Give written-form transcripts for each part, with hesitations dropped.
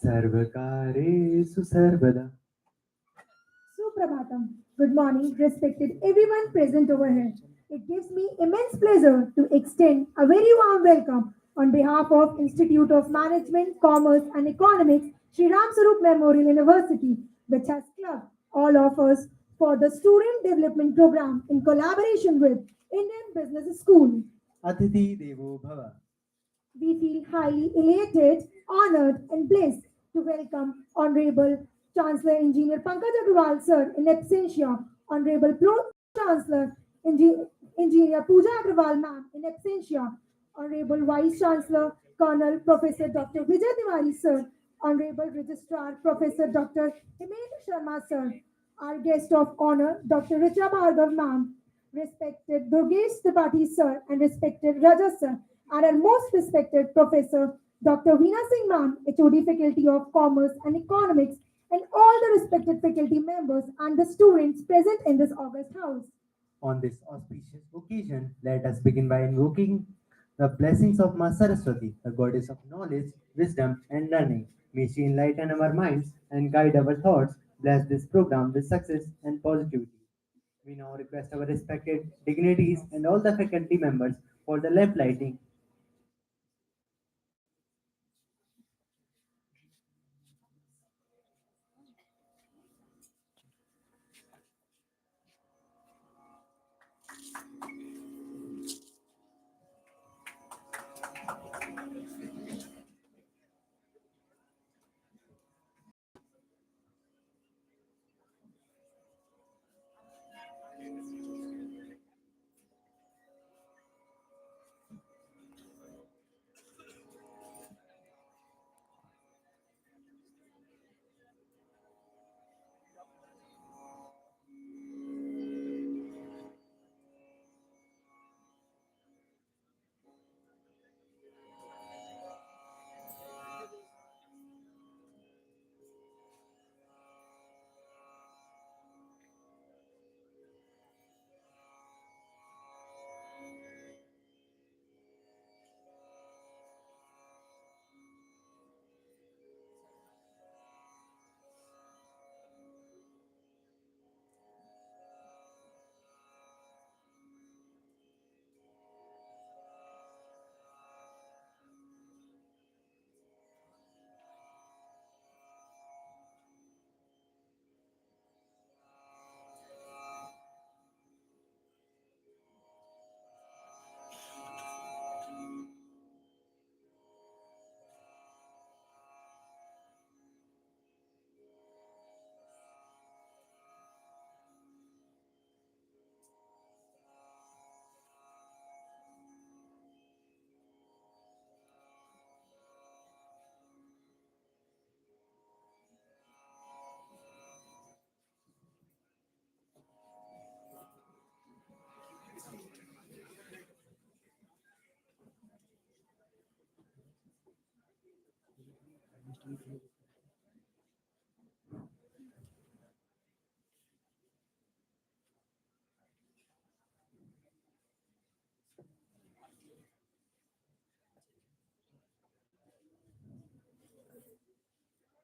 सर्वकारेषु सर्वदा. Suprabhatam. Good morning, respected everyone present over here. It gives me immense pleasure to extend a very warm welcome on behalf of Institute of Management, Commerce and Economics, Sri Ram Sarup Memorial University, which has clubbed all of us for the Student Development Program in collaboration with Indian Business School. Atithi Devo Bhava. We feel highly elated, honored, and blessed to welcome Honorable Chancellor Engineer Pankaj Agrawal Sir in absentia, Honorable Pro Chancellor Engineer Pooja Agrawal Ma'am in absentia, Honorable Vice Chancellor Colonel Professor Dr. Vijay Tiwari Sir, Honorable Registrar Professor Dr. Hemendra Sharma Sir, our guest of honor Dr. Richa Bhargav Ma'am, respected Durgesh Tripathi Sir and respected Raja Sir, and our most respected Professor Dr. Veena Singh Ma'am, HOD Faculty of Commerce and Economics, and all the respected faculty members and the students present in this august house. On this auspicious occasion, let us begin by invoking the blessings of Ma Saraswati, the goddess of knowledge, wisdom, and learning. May she enlighten our minds and guide our thoughts. Bless this program with success and positivity. We now request our respected dignitaries and all the faculty members for the left lighting.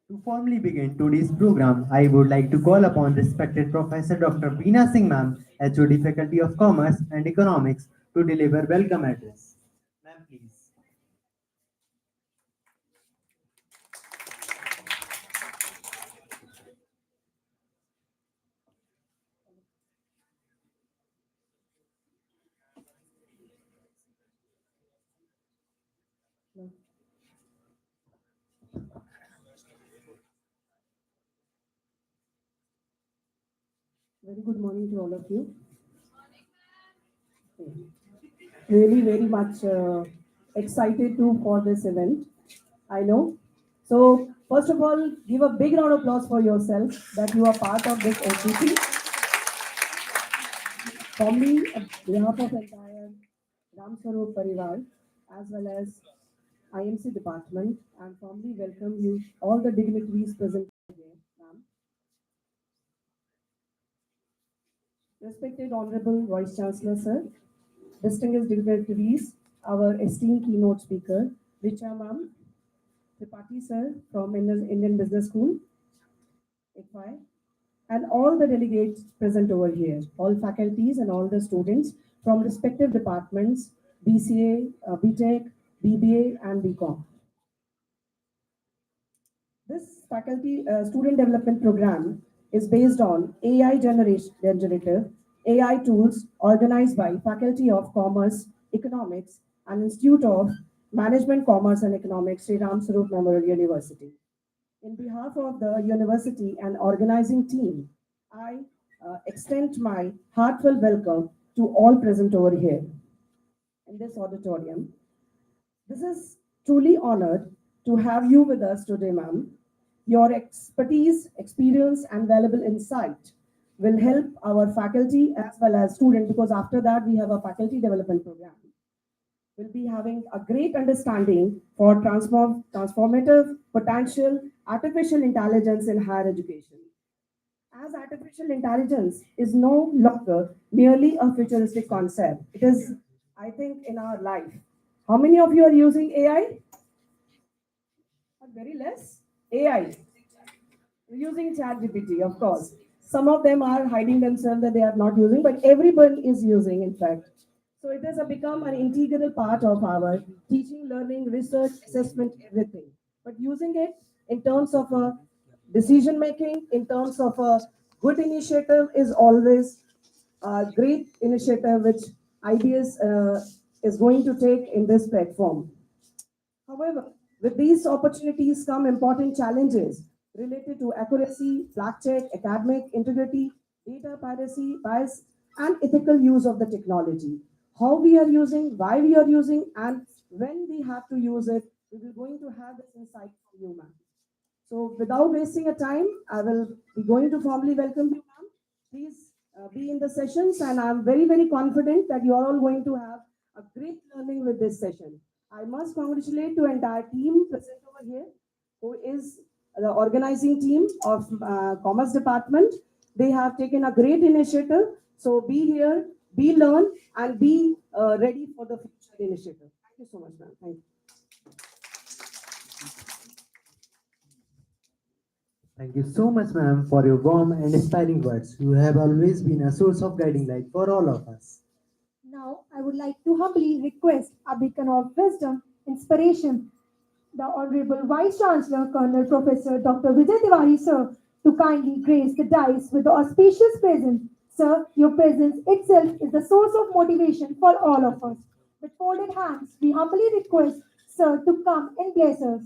To formally begin today's program, I would like to call upon respected Professor Dr. Veena Singh Ma'am, HOD Faculty of Commerce and Economics, to deliver welcome address. Ma'am, please. Very good morning to all of you. Really very much excited to for this event. I know. So first of all, give a big round of applause for yourself that you are part of this OCP. Formally, on behalf of entire Ram Sarup Parivar as well as IMC department, and formally welcome you all the dignitaries present here, ma'am. Respected Honorable Vice Chancellor Sir, distinguished dignitaries, our esteemed keynote speaker, Richa Ma'am, Tripathi sir from Indian Business School, ICFI, and all the delegates present over here, all faculties and all the students from respective departments, BCA, BTech, BBA, and BCom. This faculty student development program is based on AI generative AI tools organized by Faculty of Commerce, Economics, and Institute of Management, Commerce and Economics, Sri Ram Sarup Memorial University. In behalf of the university and organizing team, I extend my heartfelt welcome to all present over here in this auditorium. This is truly honored to have you with us today, ma'am. Your expertise, experience, and valuable insight will help our faculty as well as students because after that we have a faculty development program. We'll be having a great understanding for transformative potential artificial intelligence in higher education. As artificial intelligence is no longer merely a futuristic concept, it is, I think, in our life. How many of you are using AI? Very less. AI. Using ChatGPT, of course. Some of them are hiding themselves that they are not using, but everyone is using, in fact. So it has become an integral part of our teaching, learning, research, assessment, everything. But using it in terms of a decision making, in terms of a good initiative, is always a great initiative which IBS is going to take in this platform. However, with these opportunities come important challenges related to accuracy, fact check, academic integrity, data piracy, bias, and ethical use of the technology. How we are using, why we are using, and when we have to use it, we will going to have this insight from you, ma'am. So without wasting a time, I will be going to formally welcome you, ma'am. Please be in the sessions, and I'm very, very confident that you are all going to have a great learning with this session. I must congratulate the entire team present over here, who is the organizing team of Commerce Department. They have taken a great initiative. So be here, be learn, and be ready for the future initiative. Thank you so much, ma'am. Thank you. Thank you so much, ma'am, for your warm and inspiring words. You have always been a source of guiding light for all of us. Now, I would like to humbly request a beacon of wisdom, inspiration, the Honorable Vice Chancellor, Colonel Professor Dr. Vijay Tiwari, sir, to kindly grace the dice with the auspicious presence. Sir, your presence itself is the source of motivation for all of us. With folded hands, we humbly request, sir, to come and bless us.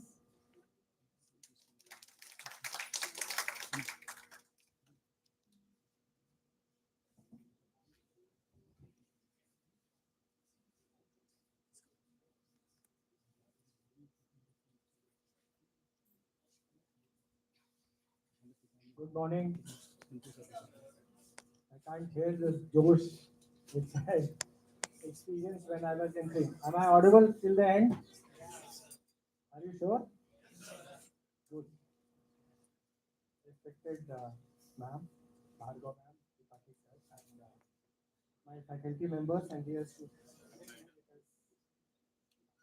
Good morning. I can't hear the Josh which I experienced when I was in thing. Am I audible till the end? Are you sure? Good. Respected ma'am, Bhargav ma'am, Tripathi sir, and my faculty members and dear students.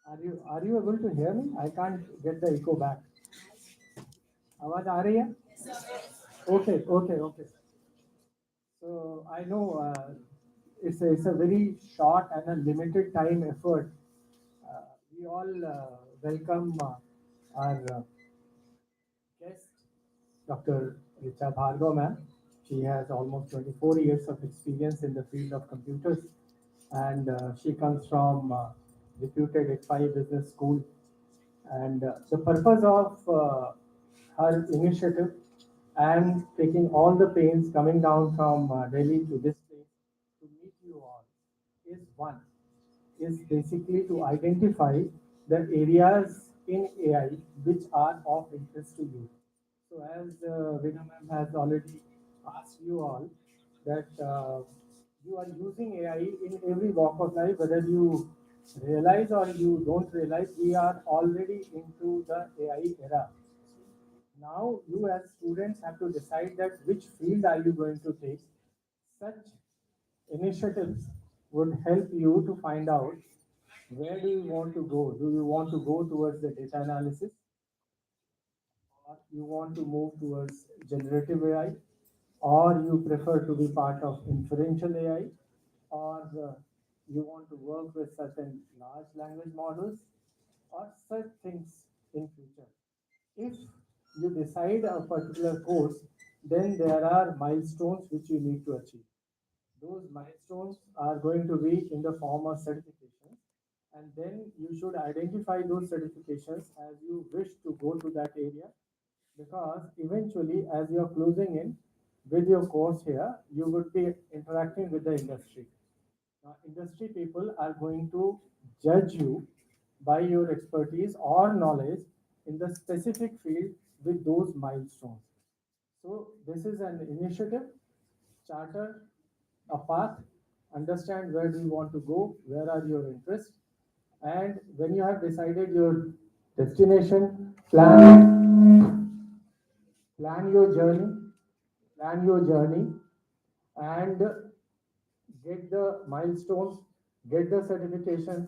Are you able to hear me? I can't get the echo back. आवाज आ रही है? Okay, okay, okay. So I know it's a very short and a limited time effort. We all welcome our guest, Dr. Richa Bhargav ma'am. She has almost 24 years of experience in the field of computers, and she comes from reputed ICFI Business School. And the purpose of her initiative and taking all the pains coming down from Delhi to this place to meet you all is one, is basically to identify the areas in AI which are of interest to you. So as Veena ma'am has already asked you all that you are using AI in every walk of life, whether you realize or you don't realize, we are already into the AI era. Now you as students have to decide that which field are you going to take. Such initiatives would help you to find out where do you want to go. Do you want to go towards the data analysis? or you want to move towards generative AI, or you prefer to be part of inferential AI, or you want to work with certain large language models, or such things in future. If you decide a particular course, then there are milestones which you need to achieve. Those milestones are going to be in the form of certifications, and then you should identify those certifications as you wish to go to that area, because eventually, as you're closing in with your course here, you would be interacting with the industry. Now, industry people are going to judge you by your expertise or knowledge in the specific field with those milestones. So, this is an initiative, charter a path, understand where do you want to go, where are your interests, and when you have decided your destination, plan your journey, plan your journey, and get the milestones, get the certifications,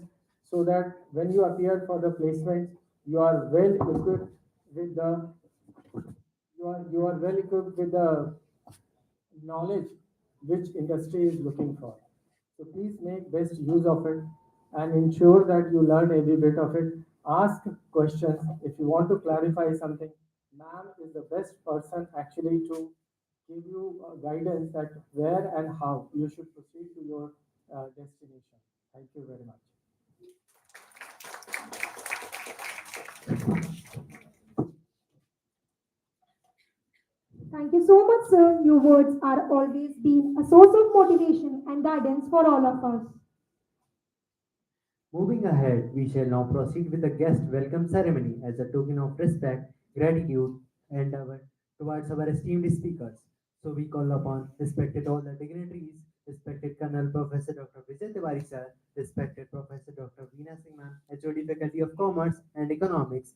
so that when you appear for the placement, you are well equipped with the you are well equipped with the knowledge which industry is looking for. So please make best use of it and ensure that you learn every bit of it. Ask questions. If you want to clarify something, ma'am is the best person actually to give you guidance that where and how you should proceed to your destination. Thank you very much. Thank you so much, sir. Your words are always been a source of motivation and guidance for all of us. Moving ahead, we shall now proceed with the guest welcome ceremony as a token of respect, gratitude, and towards our esteemed speakers. So we call upon respected all the dignitaries, respected Colonel Professor Dr. Vijay Tiwari sir, respected Professor Dr. Veena Singh ma'am, HOD Faculty of Commerce and Economics.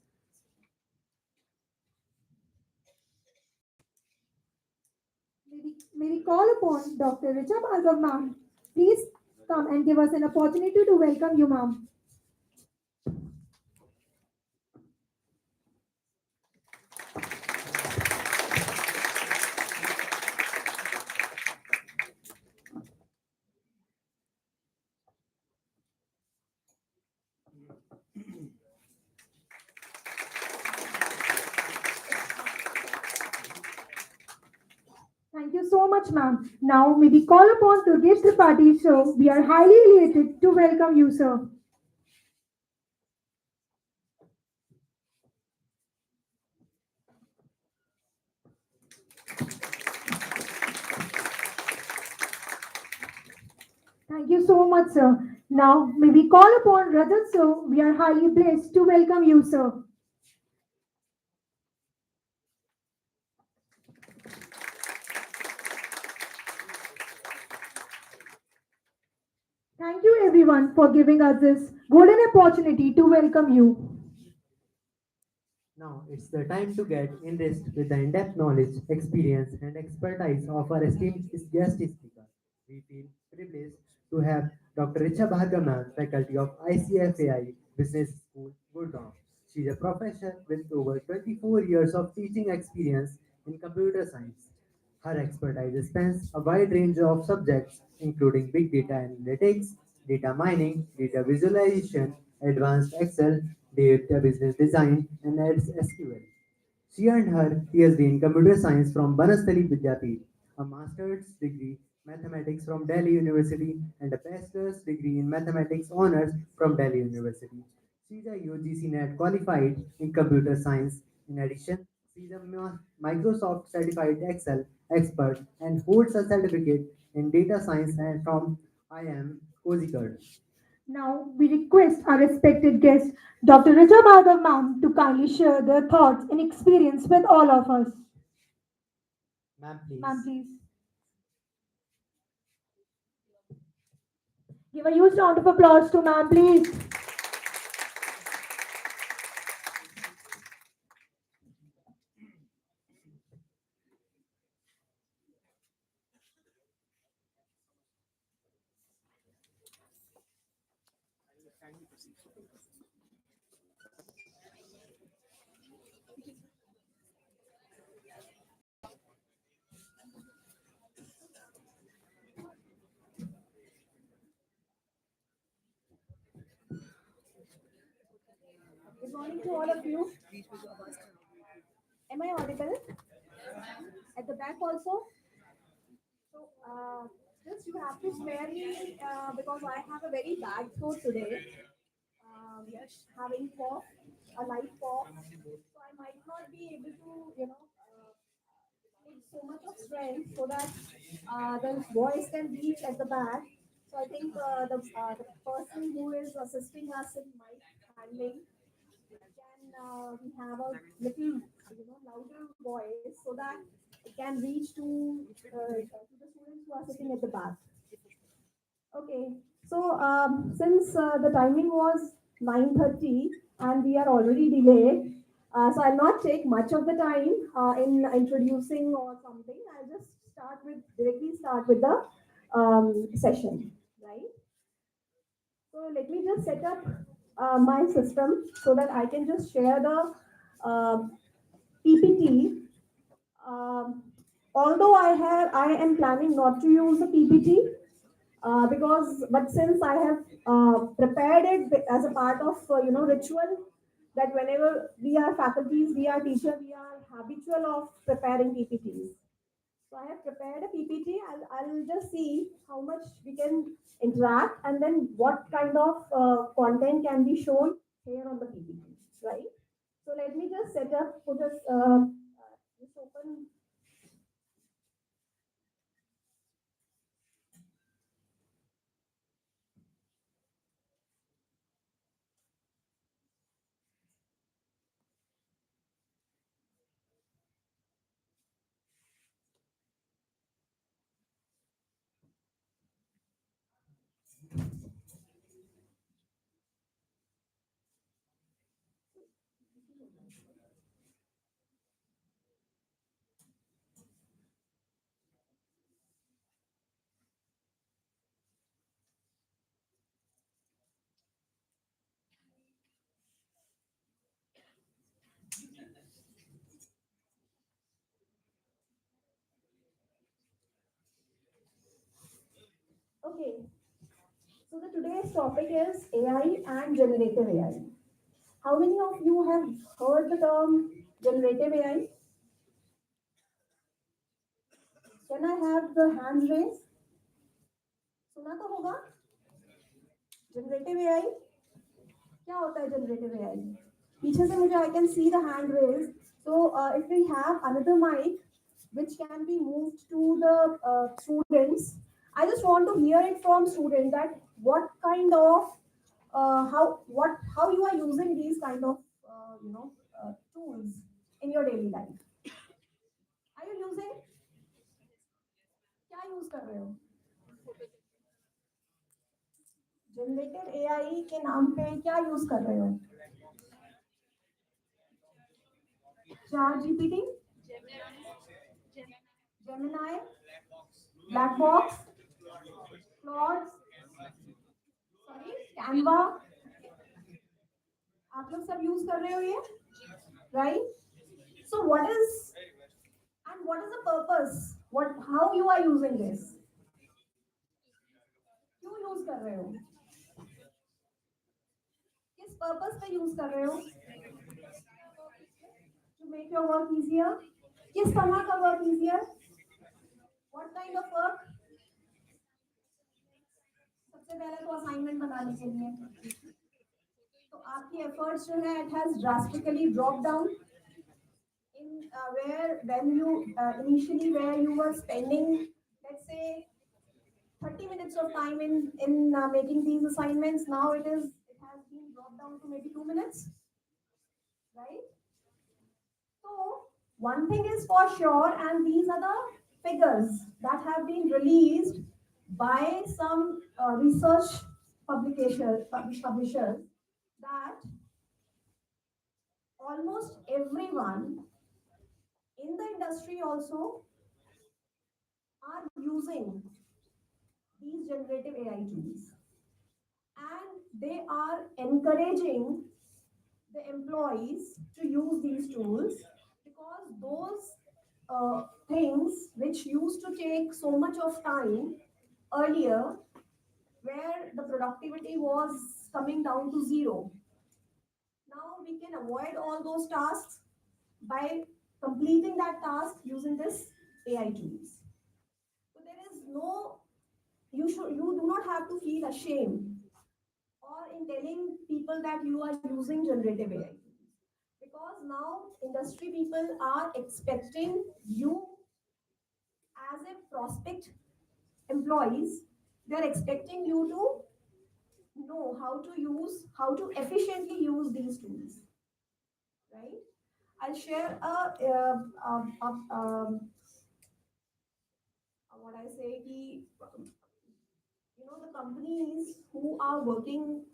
May we call upon Dr. Richa Bhargav, ma'am. Please come and give us an opportunity to welcome you, ma'am. Thank you so much, ma'am. Now, may we call upon Durgesh Tripathi, sir. We are highly elated to welcome you, sir. Thank you so much, sir. Now, may we call upon Rajat, sir. We are highly blessed to welcome you, sir. Thank you, everyone, for giving us this golden opportunity to welcome you. Now it's the time to get enriched with the in-depth knowledge, experience, and expertise of our esteemed guest speaker. We feel privileged to have Dr. Richa Bhargav, faculty of ICFAI Business School, Gurgaon. She is a professor with over 24 years of teaching experience in computer science. Her expertise spans a wide range of subjects, including big data analytics, data mining, data visualization, advanced Excel, data business design, and SQL. She earned her PhD in computer science from Banastali Vidyapeeth, a master's degree mathematics from Delhi University, and a bachelor's degree in mathematics honors from Delhi University. She is a UGC NET qualified in computer science. In addition, she is a Microsoft certified Excel expert and holds a certificate in data science and from IIM Kozhikode. Now, we request our respected guest, Dr. Richa Bhargav, ma'am, to kindly share their thoughts and experience with all of us. Ma'am, Ma'am, please. please. Give a huge round of applause to ma'am, please. morning to all of you. Am I audible? At the back also? So, just you have to spare me because I have a very bad throat today. Yes, having cough, a light cough. So I might not be able to, take so much of strength so that the voice can reach at the back. So I think the person who is assisting us in mic handling can we have a little louder voice so that it can reach to the students who are sitting at the back. Okay, so since the timing was 9:30 and we are already delayed, so I'll not take much of the time in introducing or something. I'll just directly start with the session, right? So let me just set up my system so that I can just share the uh, PPT. Um, Although I am planning not to use the PPT but since I have prepared it as a part of ritual that whenever we are faculties, we are teacher, we are habitual of preparing PPTs. So I have prepared a PPT. I'll just see how much we can interact and then what kind of content can be shown here on the PPT, right? So let me just set up, just open. Okay, so the today's topic is AI and generative AI. How many of you have heard the term generative AI? Can I have the hand raised? सुना तो होगा generative AI क्या होता है generative AI पीछे से मुझे I can see the hand raise so if we have another mic which can be moved to the students I just want to hear it from students that what kind of how you are using these kind of tools in your daily life are you using क्या use कर रहे हो generative AI के नाम पे क्या use कर रहे हो चार GPT Gemini black box Claude sorry Canva आप लोग सब यूज कर रहे हो ये right so what is the purpose what how you are using this क्यों यूज कर रहे हो किस पर्पस पे यूज कर रहे हो to make your work easier किस तरह का work easier what kind of work सबसे पहले तो असाइनमेंट बनाने के लिए तो आपकी एफर्ट्स जो है it has drastically dropped down in where when you initially where you were spending let's say 30 minutes of time in making these assignments now it has been dropped down to maybe 2 minutes right so one thing is for sure and these are the figures that have been released by some research publishers that almost everyone in the industry also are using these generative AI tools and they are encouraging the employees to use these tools because those things which used to take so much of time earlier where the productivity was coming down to zero Now we can avoid all those tasks by completing that task using this AI tools. So there is no, you do not have to feel ashamed or in telling people that you are using generative AI tools. Because now industry people are expecting you as a prospect employees, they're expecting you to know how to efficiently use these tools, right? I'll share what I say, the companies who are working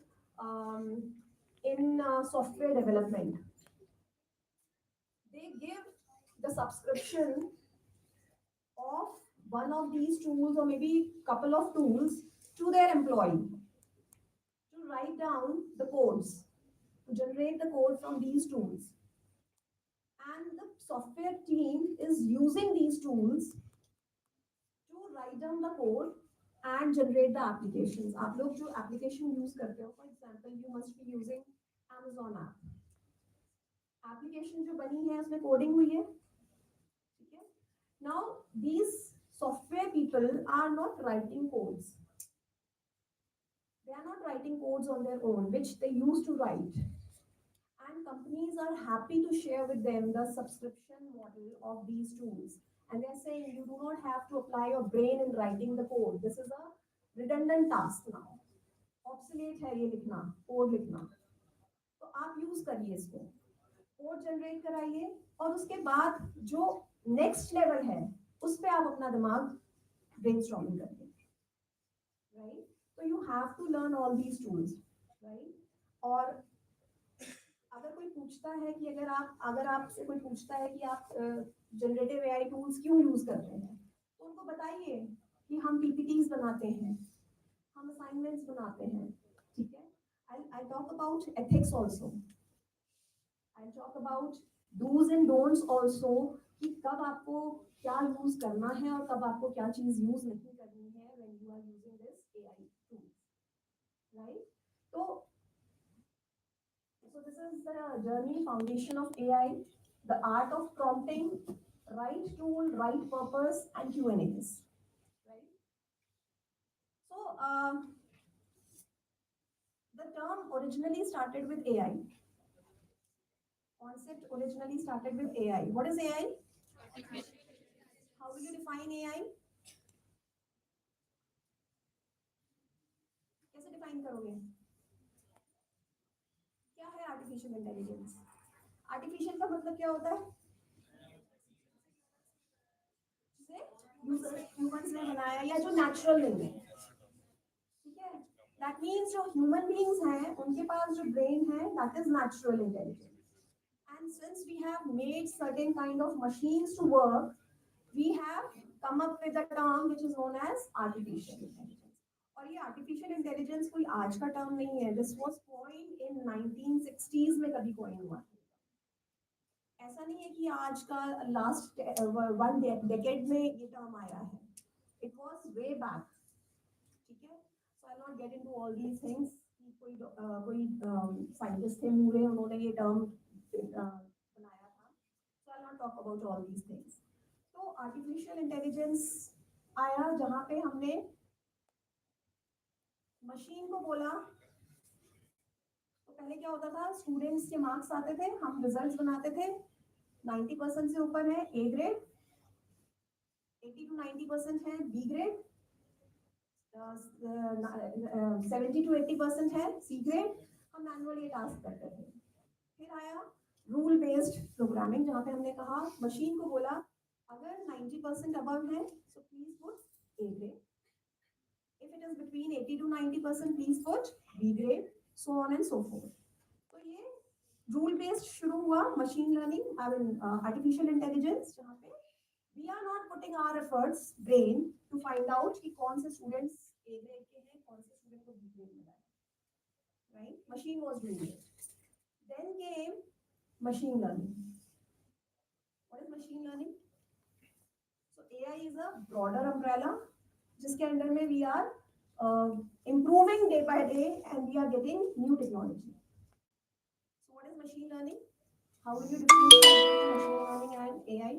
in software development, they give the subscription of one of these tools or maybe couple of tools to their employee to write down the codes, to generate the code from these tools. And the software team is using these tools to write down the code and generate the applications. आप लोग जो application use करते हो, for example, you must be using Amazon app. Application जो बनी है उसमें coding हुई है, ठीक है? Now these software people are not writing codes. They are not writing codes on their own, which they used to write. And companies are happy to share with them the subscription model of these tools. And they're saying you do not have to apply your brain in writing the code. This is a redundant task now. Obsolete है ये लिखना, code लिखना. तो आप use करिए इसको, code generate कराइए और उसके बाद जो नेक्स्ट लेवल है उस पे आप अपना दिमाग ब्रेनस्टॉर्मिंग करिए, राइट? तो you have to learn all these tools, right? और अगर कोई पूछता है कि अगर आपसे कोई पूछता है कि आप जनरेटिव एआई टूल्स क्यों यूज कर रहे हैं, तो उनको बताइए कि हम पीपीटीज बनाते हैं, हम असाइनमेंट्स बनाते हैं, ठीक है? I talk about ethics also, I talk about dos and don'ts also, कि कब आपको क्या यूज करना है और कब आपको क्या चीज यूज नहीं करनी है when you are using this AI tools, right? So this is the journey foundation of AI, the art of prompting, right tool, right purpose, and Q&As, right? So the term originally started with AI. Concept originally started with AI. What is AI? How will you define AI? कैसे define करोगे? क्या है artificial intelligence? Artificial का मतलब क्या होता है? जिसे ह्यूमंस ने बनाया या जो नेचुरल नहीं है, ठीक है? दैट मींस जो ह्यूमन बीइंग्स हैं उनके पास जो ब्रेन है, that is natural intelligence. And since we have made certain kind of machines to work, we have come up with a term which is known as artificial intelligence. और ये artificial intelligence कोई आज का term नहीं है. This was coined in 1960s में कभी coin हुआ. ऐसा नहीं है कि आज का लास्ट वन डेकेड में ये टर्म आया है. इट वाज वे बैक, ठीक है? So I not get into all these things कि कोई साइंटिस्ट थे मूरे, उन्होंने ये टर्म बनाया था. So I not talk about all these things. तो आर्टिफिशियल इंटेलिजेंस आया जहाँ पे हमने मशीन को बोला. तो पहले क्या होता था, स्टूडेंट्स के मार्क्स आते थे, हम रिजल्ट्स बनाते थे, 90% से ऊपर है ए ग्रेड, 80 to 90% है बी ग्रेड, 70 to 80% है सी ग्रेड. हम मैनुअली ये टास्क करते थे. फिर आया रूल बेस्ड प्रोग्रामिंग, जहाँ पे हमने कहा, मशीन को बोला अगर 90% अबव है so please put A grade, if it is between 80 to 90% please put B grade, so on and so forth. तो ये रूल बेस्ड शुरू हुआ machine learning, I mean artificial intelligence, जहाँ पे we are not putting our efforts brain to find out कि कौन से students A grade के हैं, कौन से स्टूडेंट को B grade मिला है, right? Machine was doing it. Then came machine learning. What is machine learning? So AI is a broader umbrella जिसके अंडर में we are improving day by day and we are getting new technology. So what is machine learning? How will you differentiate between machine learning and AI?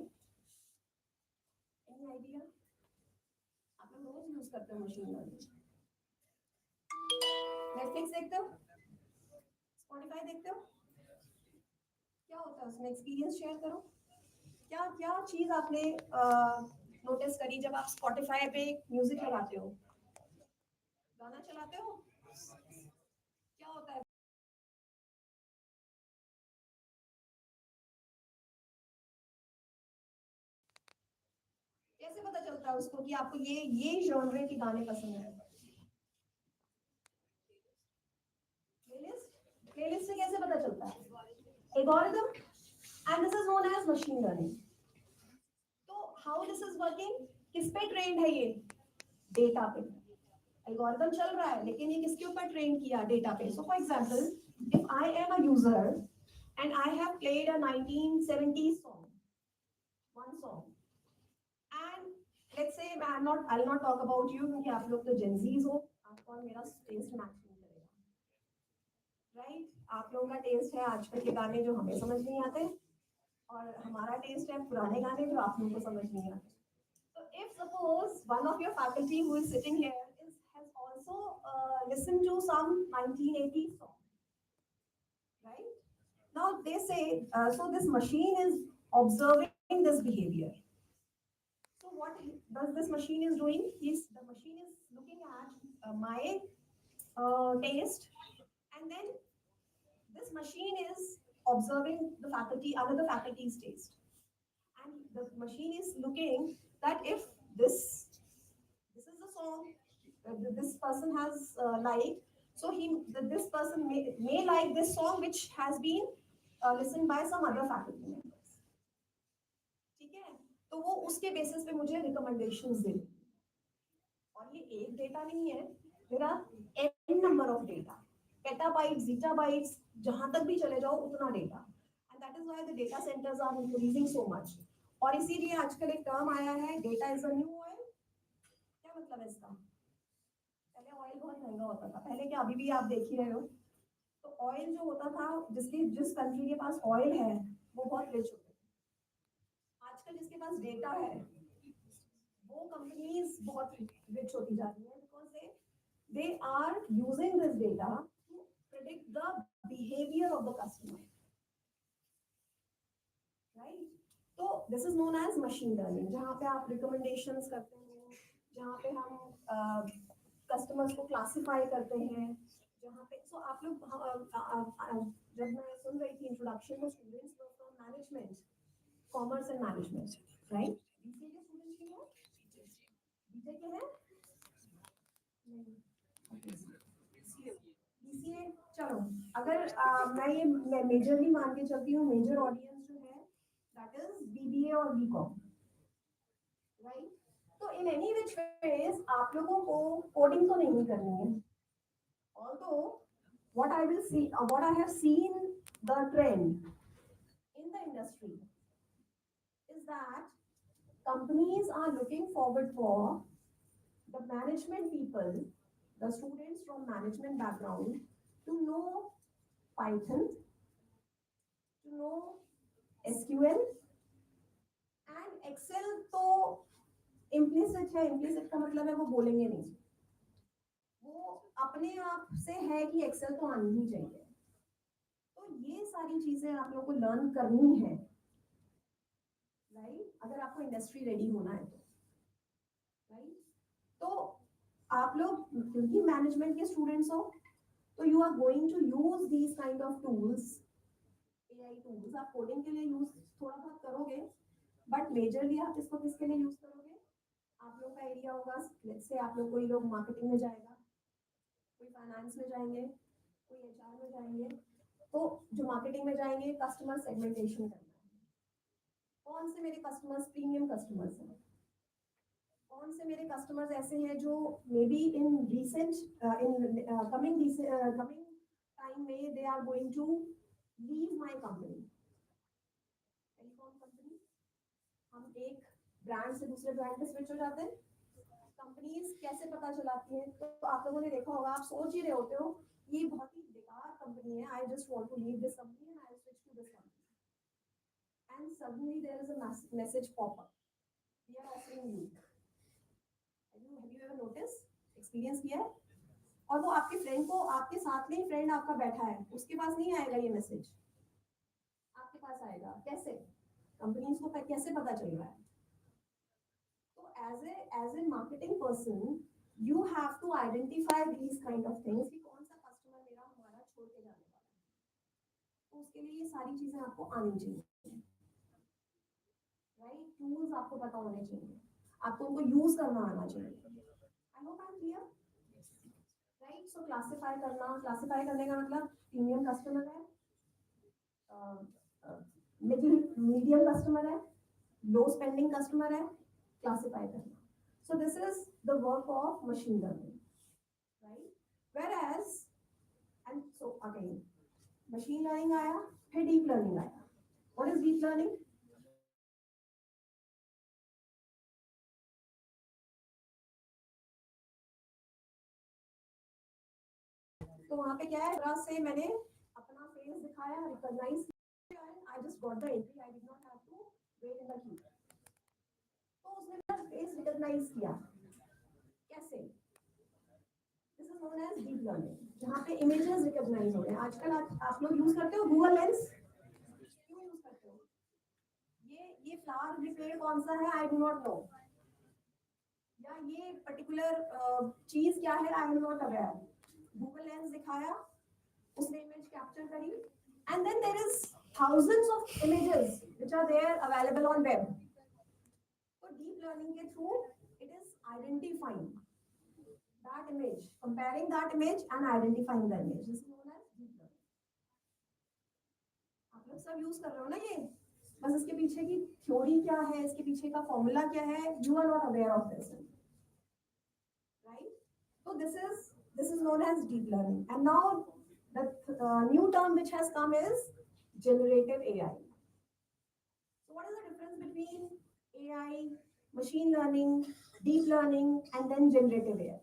Any idea? आप लोग रोज use करते हो machine learning? Netflix देखते हो? Spotify देखते हो? क्या होता है उसमें? एक्सपीरियंस शेयर करो। क्या क्या चीज आपने नोटिस करी जब आप स्पॉटिफाई पे म्यूजिक लगाते हो, गाना चलाते हो? क्या होता है? कैसे पता चलता है उसको कि आपको ये जॉनरे के गाने पसंद है? प्लेलिस्ट, प्लेलिस्ट से कैसे पता चलता है? Algorithm, and this is known as machine learning. तो हाउ दिस इज वर्किंग? किस पे ट्रेंड है ये? डेटा पे। एल्गोरिथम चल रहा है लेकिन ये किसके ऊपर ट्रेन किया? डेटा पे। So for example, if I am a user and I have played a 1970s song, one song, and let's say I'll not talk about you क्योंकि आप लोग तो Gen Zs हो, आपको और मेरा टेस्ट मैच नहीं करेगा, राइट? आप लोगों का टेस्ट है आजकल के गाने जो हमें समझ नहीं आते, और हमारा टेस्ट है पुराने गाने जो आप लोगों को समझ नहीं आते। So if suppose one of your faculty who is sitting here has also listened to some 1980s song, right? Now they say, so this machine is observing this behavior. So what does this machine is doing? The machine is looking at my taste, and then this machine is observing the faculty, another faculty's taste, and the machine is looking that if this is the song this person has liked, so this person may like this song which has been listened by some other faculty members, ठीक है? तो वो उसके basis पे मुझे recommendations दे देगी। और ये एक डेटा नहीं है, मेरा n number of data, petabytes, zettabytes, जहां तक भी चले जाओ उतना data, and that is why the data centers are increasing so much. और इसीलिए आजकल एक टर्म आया है, data is a new oil. क्या मतलब है इसका? पहले ऑयल बहुत महंगा होता था, पहले क्या, अभी भी आप देख ही रहे हो, तो ऑयल जो होता था, जिस कंट्री के पास ऑयल है वो बहुत रिच होते थे। आजकल जिसके पास डेटा है वो कंपनीज बहुत रिच होती जा रही है, because they are using this data to predict the behavior of the customer, right? तो this is known as machine learning, जहाँ पे आप recommendations करते हैं, जहाँ पे हम customers को classify करते हैं, जहाँ पे so आप लोग जब मैं सुन रही थी introduction में, students were from management, commerce and management, right? BCA के students भी हैं? BCA के हैं? नहीं। BCA, चलो, अगर मैं मेजरली मान के चलती हूँ, मेजर ऑडियंस जो है दैट इज BBA और BCom, राइट? तो इन एनी विच वेज आप लोगों को कोडिंग तो नहीं करनी है, although what I have seen the trend in the industry is that companies are looking forward for the management people, the students from management background, to know Python, to know SQL and Excel। तो implicit है, implicit का मतलब है वो बोलेंगे नहीं, वो अपने आप से है कि Excel तो आनी ही चाहिए। तो ये सारी चीजें आप लोगों को लर्न करनी है, राइट? अगर आपको इंडस्ट्री रेडी होना है तो, राइट? तो आप लोग क्योंकि मैनेजमेंट के स्टूडेंट्स हो, तो you are going to use these kind of tools, AI tools. आप कोडिंग के लिए यूज थोड़ा बहुत करोगे, बट मेजरली आप इसको किसके लिए यूज करोगे? आप लोग का एरिया होगा, लेट्स से आप लोग, कोई लोग मार्केटिंग में जाएगा, कोई फाइनेंस में जाएंगे, कोई HR में जाएंगे। तो जो मार्केटिंग में जाएंगे, कस्टमर सेगमेंटेशन करना है, कौन से मेरे कस्टमर्स प्रीमियम कस्टमर्स हैं, कौन से मेरे कस्टमर्स ऐसे हैं जो maybe in recent coming time में they are going to leave my company. Telecom company, हम एक ब्रांड से दूसरे ब्रांड पे स्विच हो जाते हैं। कंपनीज कैसे पता चलाती हैं? तो आप लोगों ने देखा होगा, आप सोच ही रहे होते हो ये बहुत ही बेकार कंपनी है, I just want to leave this company and I switch to this company and suddenly there is a message pop up, we are offering you, have you ever notice, experience किया है? और वो आपके friend को, आपके साथ में ही friend आपका बैठा है, उसके पास नहीं आएगा ये मैसेज, आपके पास आएगा। कैसे? कंपनीज को कैसे पता चल रहा है? तो as a marketing person you have to identify these kind of things कि कौन सा कस्टमर मेरा हमारा छोड़ के जाने वाला है। तो उसके लिए ये सारी चीजें आपको आनी चाहिए, राइट? टूल्स आपको पता होने चाहिए, आपको उनको यूज करना आना चाहिए। I hope I am clear, right? So classify करना, क्लासिफाई करने का मतलब प्रीमियम कस्टमर है, मिडिल मीडियम कस्टमर है, लो स्पेंडिंग कस्टमर है, क्लासिफाई करना। So this is the work of machine learning, right? Whereas, and so again, machine learning आया, फिर deep learning आया. What is deep learning? तो वहाँ पे क्या है, थोड़ा से मैंने अपना फेस दिखाया, रिकॉग्नाइज किया, I just got the entry, I did not have to wait in the queue. तो उसने मेरा फेस रिकॉग्नाइज किया, कैसे? This is known as deep learning, जहाँ पे इमेजेस रिकॉग्नाइज हो रहे हैं। आजकल आप लोग यूज करते हो गूगल लेंस, क्यों यूज करते हो? ये फ्लावर पेड़ कौन सा है, आई डू नॉट नो, या ये पर्टिकुलर चीज क्या है, I am not aware. Google Lens दिखाया, उसने इमेज कैप्चर करी, and then there is thousands of images which are there available on web. So deep learning के through it is identifying that image, comparing that image and identifying the image. This is known as deep learning. आप लोग सब use कर रहे हो ना ये, बस इसके पीछे की थ्योरी क्या है, इसके पीछे का फॉर्मूला क्या है, you are not aware of this, right? So this is known as deep learning. And now the new term which has come is generative AI. So what is the difference between AI, machine learning, deep learning, and then generative AI?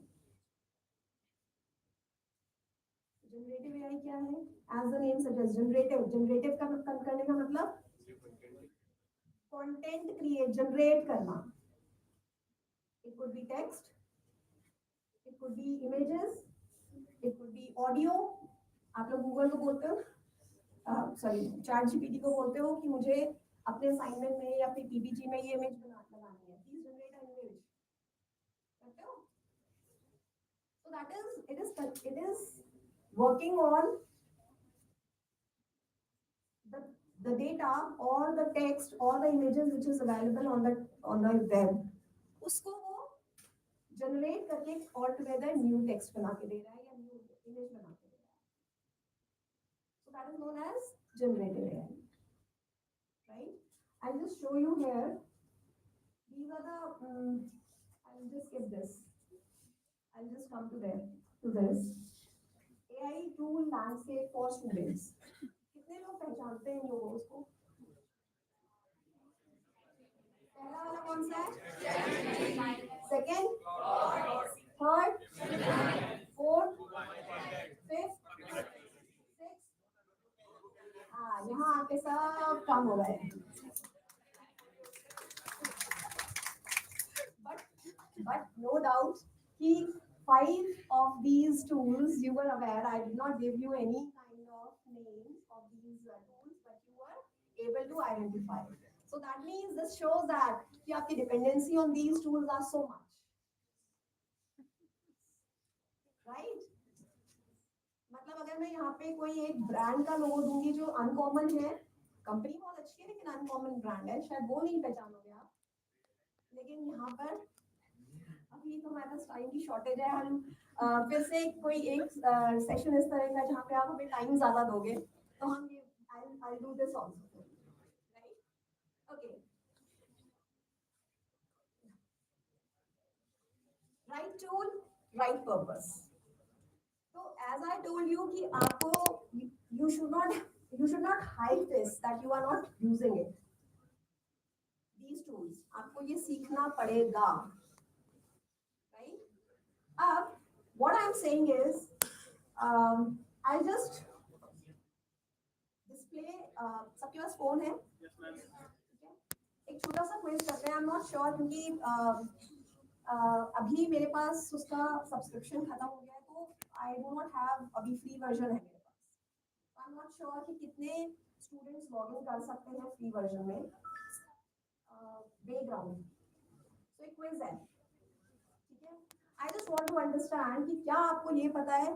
Generative AI क्या है? As the name suggests, generative का करने का मतलब content create, generate करना. It could be text, it could be images, it could be audio. आप लोग Google को बोलते हो, सॉरी चैट जीपीटी को बोलते हो कि मुझे अपने असाइनमेंट में या अपनी पीपीटी में ये इमेज बनानी है, प्लीज जनरेट अ इमेज, करते हो? So that is it is working on the data or the text or the images which is available on the web, उसको वो जनरेट करके ऑल टुगेदर न्यू टेक्स्ट बना के दे रहा है या न्यू इमेज बना के दे रहा है। So that is known as generative AI, right? I'll just show you here. These are the, I'll just skip this. I'll just come to this. AI tool landscape for students. कितने लोग पहचानते हैं इन लोगों को? पहला वाला कौन सा है? Second, third, fourth, fifth, six. हाँ, यहाँ आके सब काम हो रहा है। But no doubt, कि 5 of these tools you were aware. I did not give you any kind of names of these tools, but you were able to identify. So that means this shows that कि आपकी dependency on these tools are so much, right? मतलब अगर मैं यहाँ पे कोई एक brand का लोगो दूंगी जो अनकॉमन है, कंपनी बहुत अच्छी है लेकिन अनकॉमन ब्रांड है, शायद वो नहीं पहचानोगे आप, लेकिन यहाँ पर अभी तो हमारे पास टाइम की शॉर्टेज है, हम फिर से कोई एक सेशन इस तरह का जहाँ पे आप हमें टाइम ज्यादा दोगे, तो हम ये I'll do this also, right? Okay. Right tool, right purpose. So as I told you कि आपको you should not hide this that you are not using it. These tools आपको ये सीखना पड़ेगा, right? What I'm saying is I just display सबके पास phone है, ठीक है? एक छोटा सा क्विज करते हैं। आई एम नॉट श्योर क्योंकि अभी मेरे पास उसका सब्सक्रिप्शन खत्म हो गया है, तो आई डो नॉट हैव, अभी फ्री वर्जन है मेरे पास। आई एम नॉट श्योर कि कितने स्टूडेंट्स लॉग इन कर सकते हैं फ्री वर्जन में। बैकग्राउंड, तो एक क्विज है, ठीक है? I just want to understand कि क्या आपको ये पता है,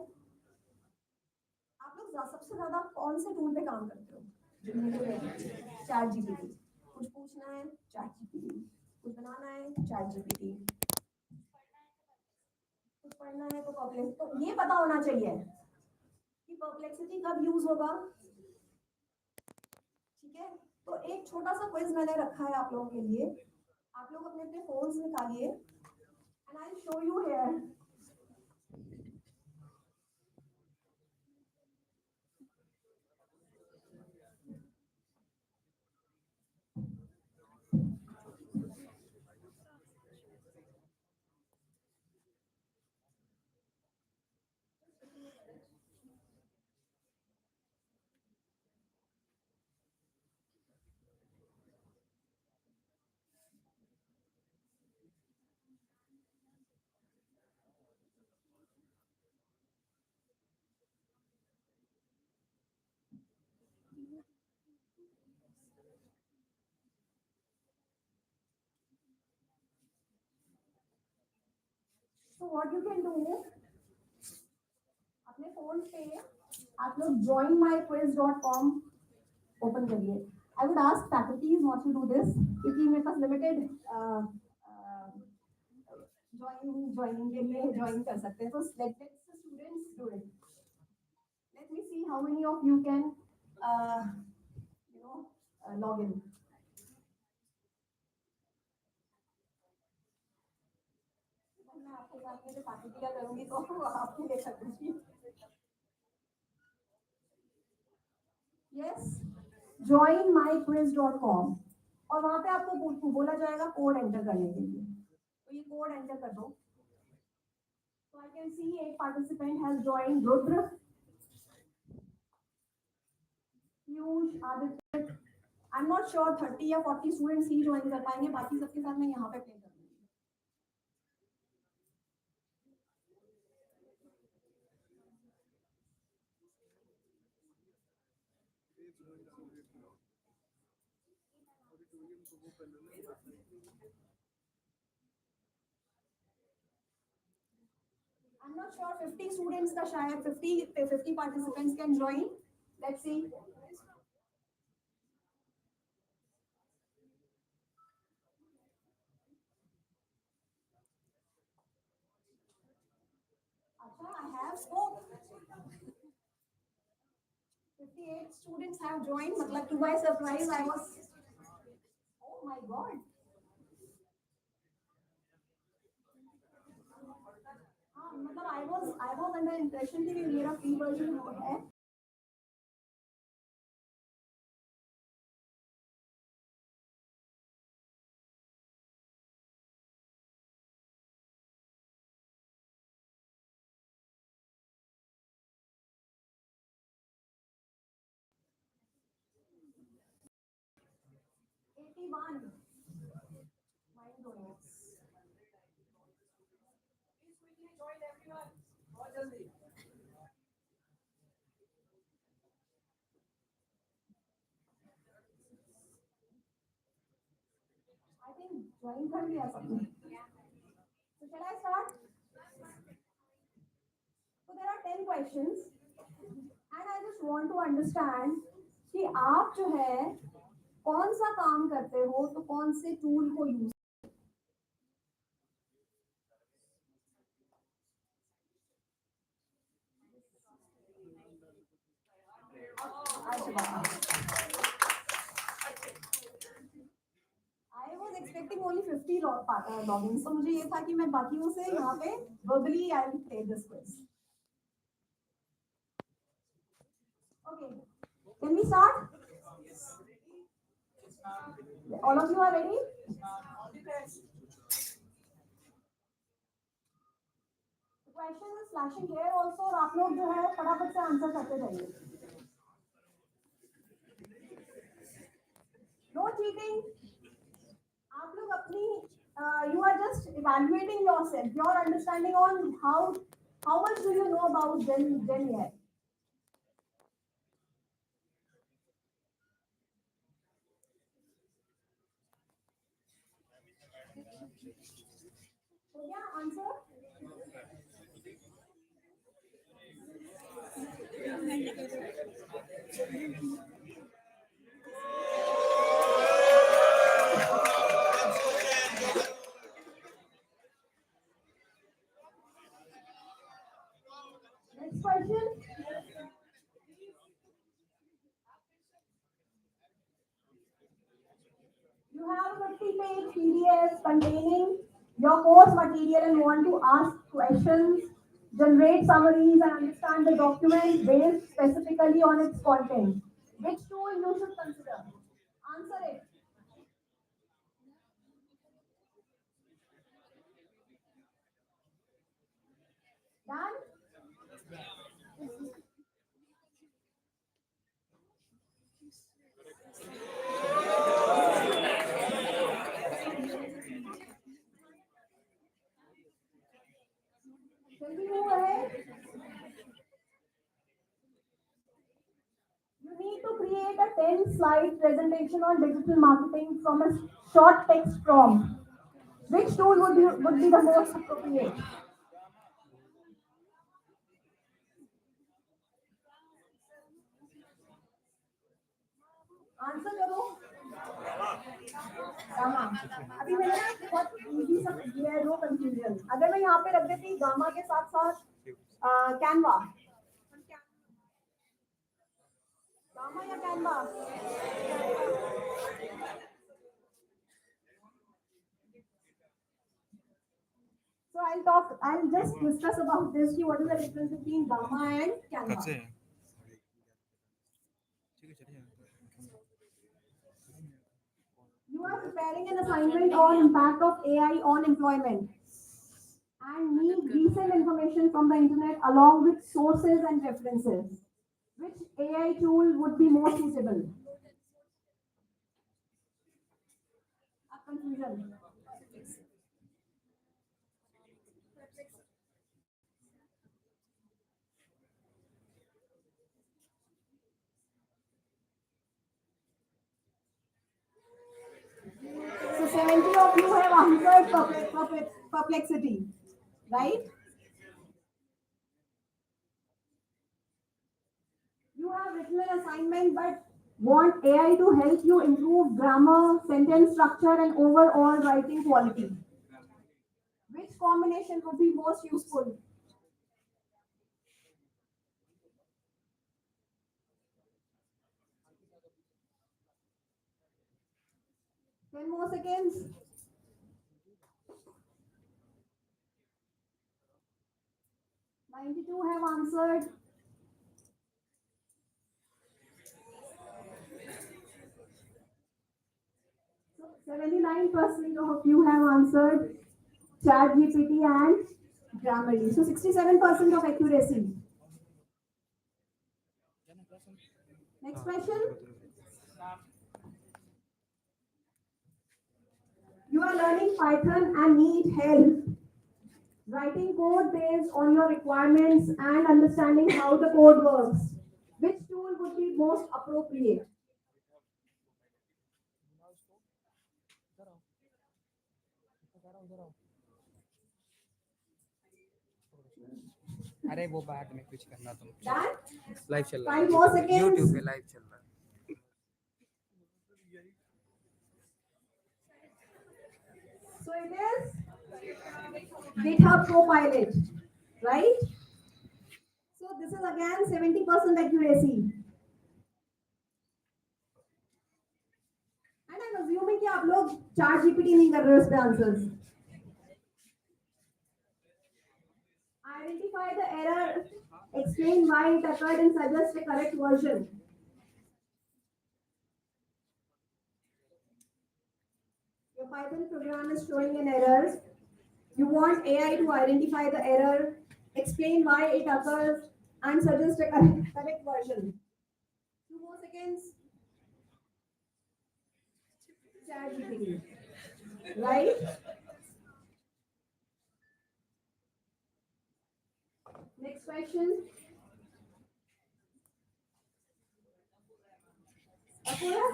आप लोग सबसे ज्यादा कौन से टूल पे काम करते हो? Chat GPT. कुछ पूछना है, चैट जीपीटी। कुछ बनाना है, चैट जीपीटी। कुछ पढ़ना है तो परप्लेक्सिटी। तो ये पता होना चाहिए कि परप्लेक्सिटी कब यूज होगा, ठीक है? तो एक छोटा सा क्विज मैंने रखा है आप लोगों के लिए। आप लोग अपने अपने फोन्स निकालिए and I show you here. So what you can do, अपने फोन पे आप लोग joinmyquiz.com ओपन करिए। I would ask faculties not to do this क्योंकि मेरे पास लिमिटेड ज्वाइनिंग के लिए ज्वाइन कर सकते हैं, तो let students do it. Let me see how many of you can log in. मैं आपके साथ में जो फैकल्टी का करूंगी तो आपके लिए करूंगी। यस, joinmyquiz.com, और वहां पे आपको बोला जाएगा कोड एंटर करने के लिए, तो ये कोड एंटर कर दो। So I can see a participant has joined, Rudra, Piyush, Aditya. I'm not sure 30 या 40 स्टूडेंट्स ही ज्वाइन कर पाएंगे, बाकी सबके साथ मैं यहाँ पे प्ले करूंगी। I'm not sure 50 students का शायद 50 participants can join. Let's see. अच्छा, I have scope. 58 students have joined. मतलब to my surprise, I was, oh my god. हाँ, मतलब I was under impression कि मेरा free version है। One. Mind blowing. Please quickly join everyone. बहुत जल्दी। I think join कर लिया सबने। So shall I start? So there are 10 questions, and I just want to understand कि आप जो है कौन सा काम करते हो, तो कौन से टूल को use. I was expecting only 50 logins, तो मुझे ये था कि मैं बाकियों से यहाँ पे verbally I will play this quiz. Okay, can we start? All of you are ready? The question is flashing here also और आप लोग जो है फटाफट से आंसर करते जाइए. No cheating. आप लोग अपनी you are just evaluating yourself, your understanding on how much do you know about Gen AI. So yeah, answer. Next question. You have a 50-page PDF containing your course material and want to ask questions, generate summaries, and understand the document based specifically on its content. Which tool you should consider? Answer it. Done? Shall we move ahead? You need to create a 10-slide presentation on digital marketing from a short text prompt. Which tool would be the most appropriate? Answer करो. Gamma. अभी मैंने ना बहुत easy सा दिया है, no confusion. अगर मैं यहाँ पे रख देती गामा के साथ साथ कैनवा. गामा या Canva? So I'll just discuss about this. What is the difference between gamma and canva? You are preparing an assignment on impact of AI on employment and need recent information from the internet along with sources and references. Which AI tool would be more suitable? A confusion. So 70 of you have answered perplexity, right? You have written an assignment but want AI to help you improve grammar, sentence structure, and overall writing quality. Which combination would be most useful? Ten more seconds. Ninety-two have answered. So 79% of you have answered ChatGPT and Grammarly. So 67% of accuracy. Next question. You are learning Python and need help writing code based on your requirements and understanding how the code works. Which tool would be most appropriate? अरे वो बाद में कुछ करना तुम. Done? Live चल रहा है. 5 more seconds. यूट्यूब पे लाइव चल रहा है. So it is GitHub Copilot, right? So this is again 70% accuracy. And I'm assuming कि आप लोग ChatGPT नहीं कर रहे हो इस पे answers. Identify the error, explain why it occurred, and suggest a correct version. Your Python program is showing an error. You want AI to identify the error, explain why it occurs, and suggest a correct version. 2 more seconds. ChatGPT, right? Next question. अपूरा?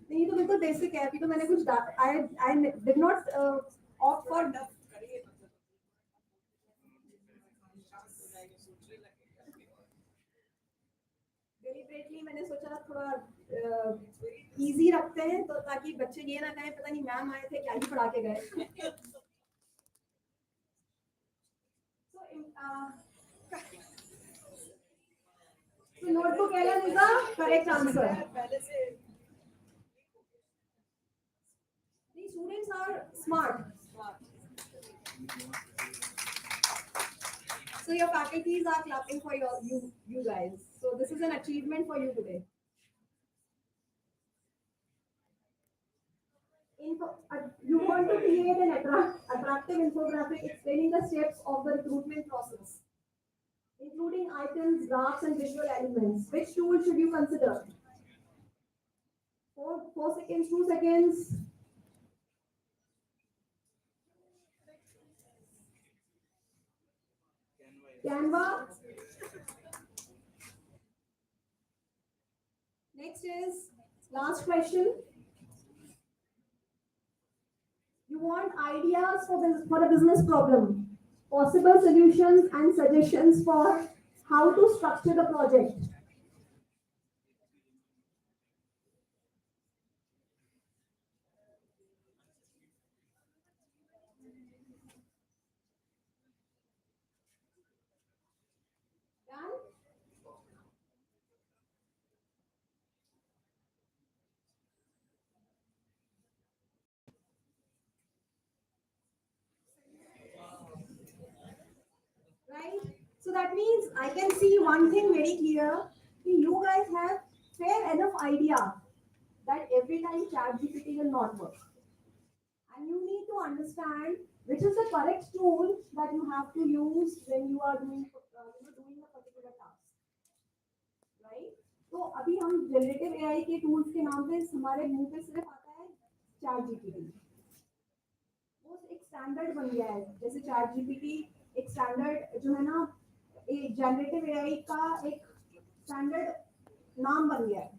नहीं तो बिल्कुल basic है अभी तो मैंने कुछ I did not opt for deliberately मैंने सोचा थोड़ा इजी रखते हैं तो ताकि बच्चे ये ना कहें पता नहीं मैम आए थे क्या ही पढ़ा के गए so notebook Ellen is the correct answer. The students are smart. So your faculties are clapping for you guys. So this is an achievement for you today. You want to create an attractive infographic explaining the steps of the recruitment process, including items, graphs, and visual elements. Which tool should you consider? 4 seconds, 2 seconds. Canva. Next is last question. You want ideas for a business problem, possible solutions and suggestions for how to structure the project. Done? Right? So that means I can see one thing very clear. You guys have fair enough idea that every time ChatGPT will not work. And you need to understand which is the correct tool that you have to use when you are doing a particular task. Right? तो अभी हम generative AI के tools के नाम पे हमारे मुंह पे सिर्फ आता है चैट जीपीटी वो एक स्टैंडर्ड बन गया है जैसे चैट जीपीटी एक स्टैंडर्ड जो है ना एक जनरेटिव एआई का एक स्टैंडर्ड नाम बन गया है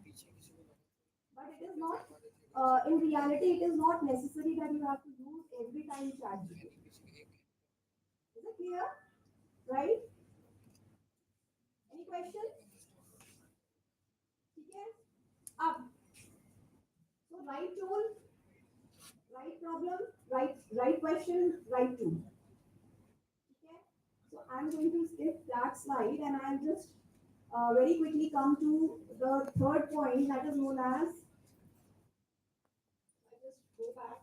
but it is not in reality it is not necessary that you have to use every time chat GPT. Is it clear? Right? Any questions? Okay. Up. So right tool, right problem, right question, right tool. Okay. So I'm going to skip that slide and I'll just very quickly come to the third point that is known as. I just go back.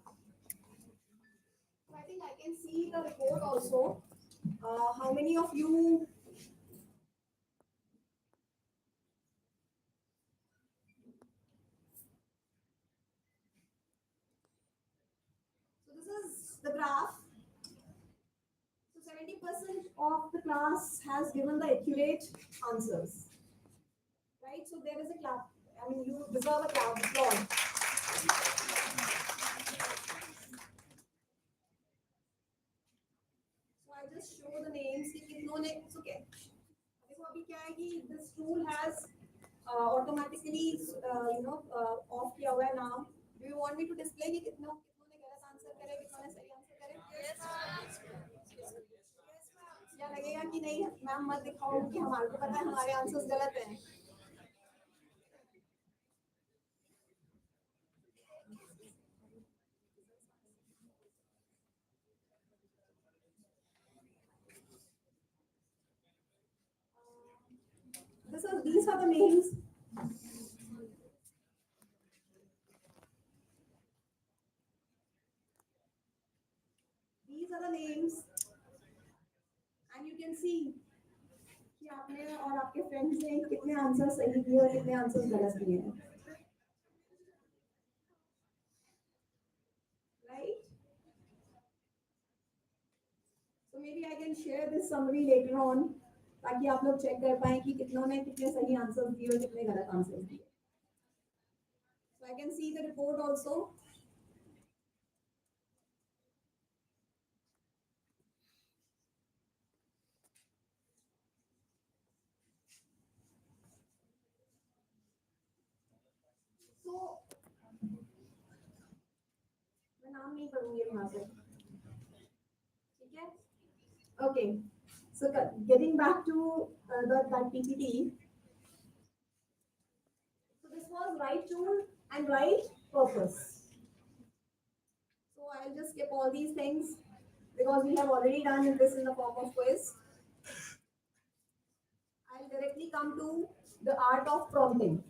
So I think I can see the report also. How many of you? So this is the graph. So 70% of the class has given the accurate answers. Right? So there is a clap. I mean, you deserve a clap. Applause. So I just show the names. कि कितनों ने it's okay. देखो अभी क्या है कि this tool has automatically off किया हुआ है नाम. Do you want me to display कि कितनों कितनों ने गलत आंसर करे कितनों ने सही आंसर करे? Yes. या लगेगा कि नहीं मैम मत दिखाओ कि हमारे को पता है हमारे आंसर्स गलत हैं. These are the names. These are the names, and you can see कि आपने और आपके फ्रेंड्स ने कितने आंसर सही दिए और कितने आंसर गलत दिए हैं. Right? So maybe I can share this summary later on ताकि आप लोग चेक कर पाएं कि कितनों ने कितने सही आंसर दिए और कितने गलत आंसर दिए. So I can see the report also. So मैं नाम नहीं पढ़ूंगी वहां से. ठीक है? Okay. So getting back to that PPT. So this was right tool and right purpose. So I'll just skip all these things because we have already done this in the form of quiz. I'll directly come to the art of prompting.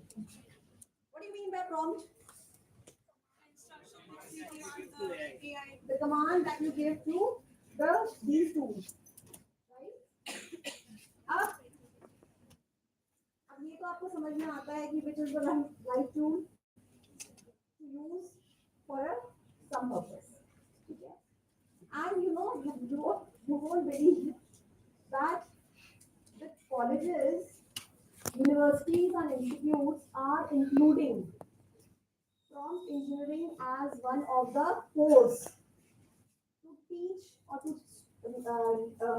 What do you mean by prompt? The command that you give to these tools, right? अब ये तो आपको समझ में आता है कि which is the right tool to use for some purpose. ठीक है? And you won't believe that the colleges, universities, and institutes are including prompt engineering as one of the course to teach or to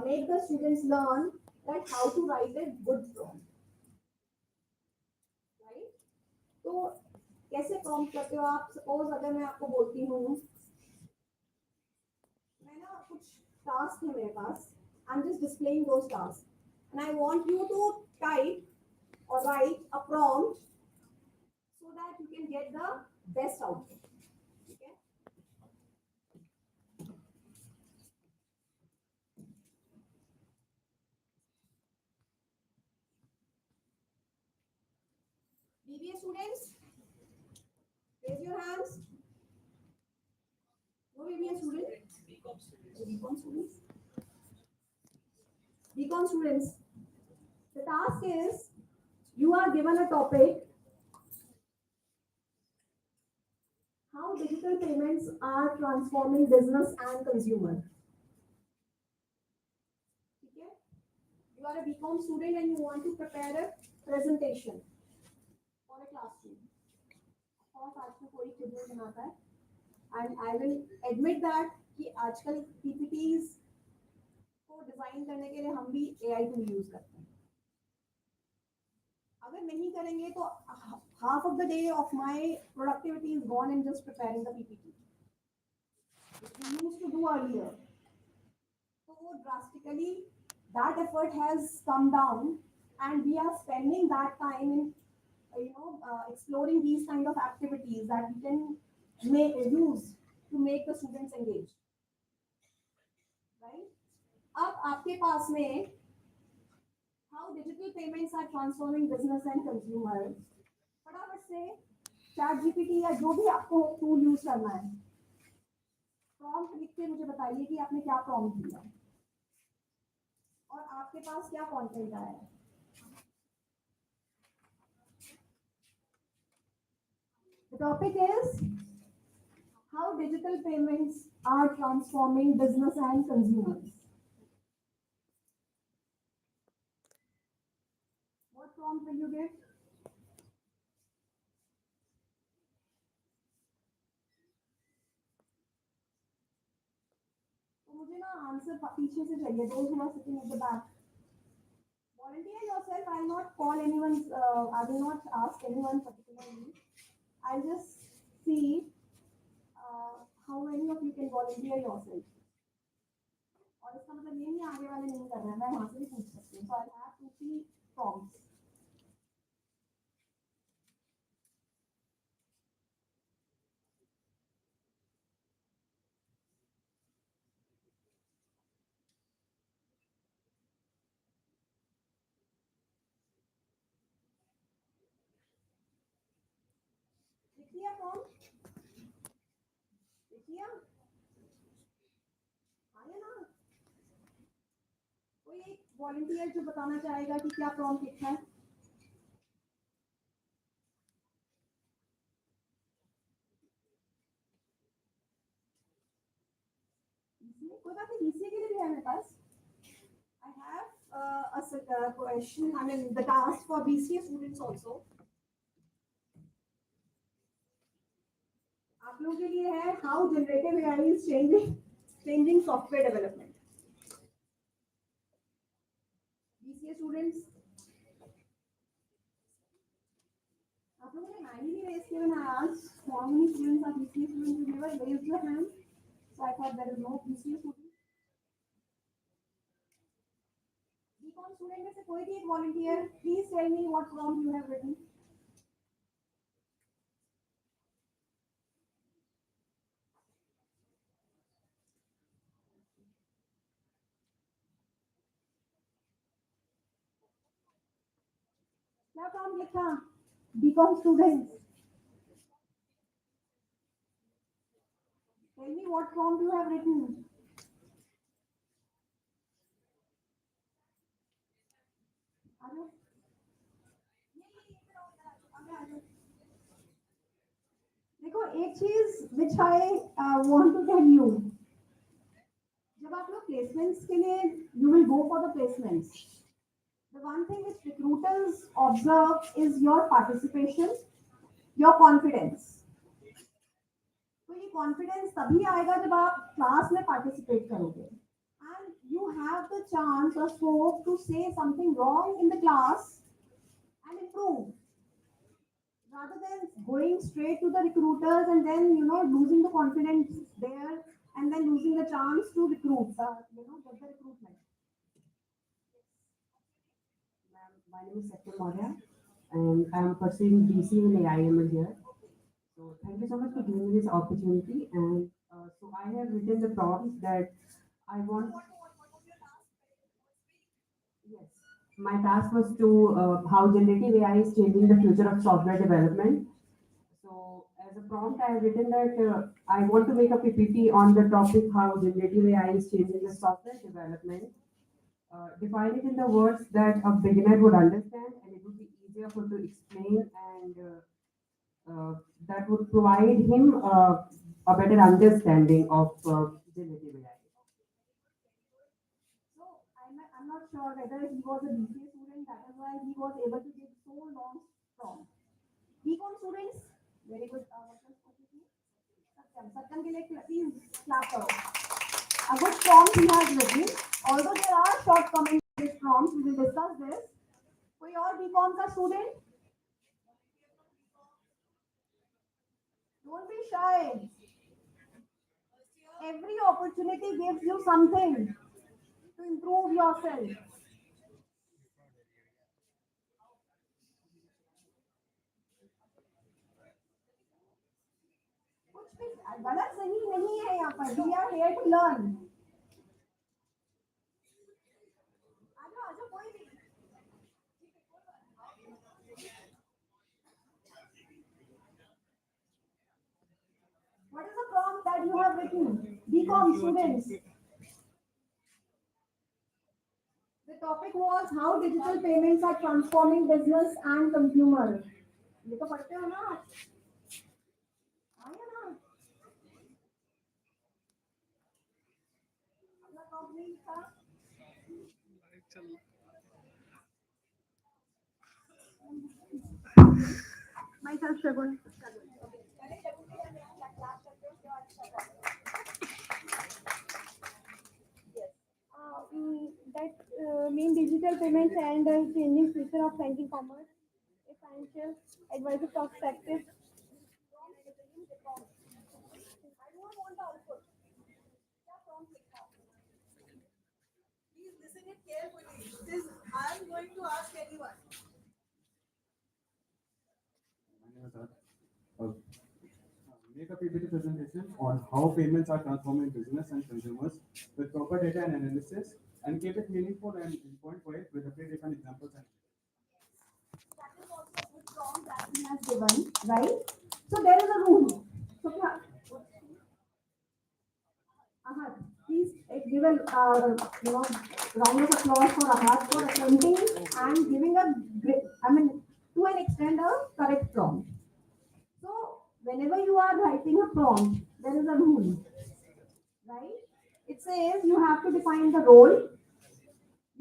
make the students learn that how to write a good prompt. Right? तो कैसे prompt करते हो आप? Suppose अगर मैं आपको बोलती हूँ, मैं ना कुछ task है मेरे पास. I'm just displaying those tasks, and I want you to type or write a prompt so that you can get the best output. Okay? BBA students, raise your hands. No BBA students? BCom students. BCom students. The task is you are given a topic. How digital payments are transforming business and consumer. Okay? You are a BCom student and you want to prepare a presentation for a classroom. Of course, आजकल कोई खुद नहीं बनाता है. And I will admit that कि आजकल PPTs को design करने के लिए हम भी AI tool यूज करते हैं. अगर नहीं करेंगे तो half of the day of my productivity is gone in just preparing the PPT, which we used to do earlier. So drastically, that effort has come down, and we are spending that time in exploring these kind of activities that we can use to make the students engaged. Right? अब आपके पास में how digital payments are transforming business and consumer. फटाफट से ChatGPT या जो भी आपको tool use करना है, प्रॉम्प्ट लिख के मुझे बताइए कि आपने क्या प्रॉम्प्ट दिया और आपके पास क्या कंटेंट आया है. The topic is how digital payments are transforming business and consumers. What prompt will you give? तो मुझे ना आंसर पीछे से चाहिए. Those who are sitting at the back, volunteer yourself. I will not call anyone. I will not ask anyone particularly. I'll just see how many of you can volunteer yourself. और इसका मतलब ये नहीं आगे वाले नहीं कर रहे हैं, मैं वहां से भी पूछ सकती हूँ. So I'll have 2-3 prompts. लिखिए prompt. लिखिए. आया ना? कोई एक वॉलंटियर जो बताना चाहेगा कि क्या प्रॉम्प्ट लिखा है. कोई बात नहीं, BCA के लिए भी है मेरे पास. question, I mean, the task for BCA students also. आप लोगों के लिए है how generative AI is changing software development. BCA students, आप लोगों ने hand ही नहीं raise किया. When I asked how many students are BCA students, you never raised your hand. So I thought there is no BCA student. BCom student में से कोई भी एक volunteer, please tell me what prompt you have written. क्या prompt लिखा? BCom students. Tell me what prompt you have written. आलो. देखो एक चीज which I want to tell you. जब आप लोग placements के लिए you will go for the placements. The one thing which recruiters observe is your participation, your confidence. तो ये confidence तभी आएगा जब आप class में participate करोगे. And you have the chance or scope to say something wrong in the class and improve. Rather than going straight to the recruiters and then losing the confidence there and then losing the chance to recruit, get the recruitment. Ma'am, my name is Satya Maurya and I am pursuing BC in AIML here. So thank you so much for giving me this opportunity. And so I have written the prompts that I want. Yes, my task was to how generative AI is changing the future of software development. So as a prompt, I have written that I want to make a PPT on the topic how generative AI is changing the software development. Define it in the words that a beginner would understand and it would be easier for to explain and that would provide him a better understanding of generative AI. So I'm not sure whether he was a BCA student, that is why he was able to give so long prompt. BCom students, very good. What was OPT? Satyam के लिए please clap करो. A good prompt he has written. Although there are shortcomings in this prompt, we will discuss this. कोई और BCom का student? Don't be shy. Every opportunity gives you something to improve yourself. कुछ भी गलत सही नहीं है यहाँ पर. We are here to learn. आजो आजो कोई भी. What is the prompt that you have written? BCom students. The topic was how digital payments are transforming business and consumer. ये तो पढ़ते हो ना? आया ना? अपना prompt नहीं लिखा? Myself Shagun. That mean digital payments and changing future of banking commerce, a financial advisor perspective. I don't want the output. क्या prompt लिखा? Please listen it carefully. This I am going to ask anyone. Make a PPT presentation on how payments are transforming business and consumers with proper data and analysis and keep it meaningful and in point way with a pre-defined examples and That is also a good prompt that he has given, right? So there is a rule. So please give a round of applause for Ahad for attempting and giving a great, to an extent a correct prompt. So whenever you are writing a prompt, there is a rule, right? It says you have to define the role,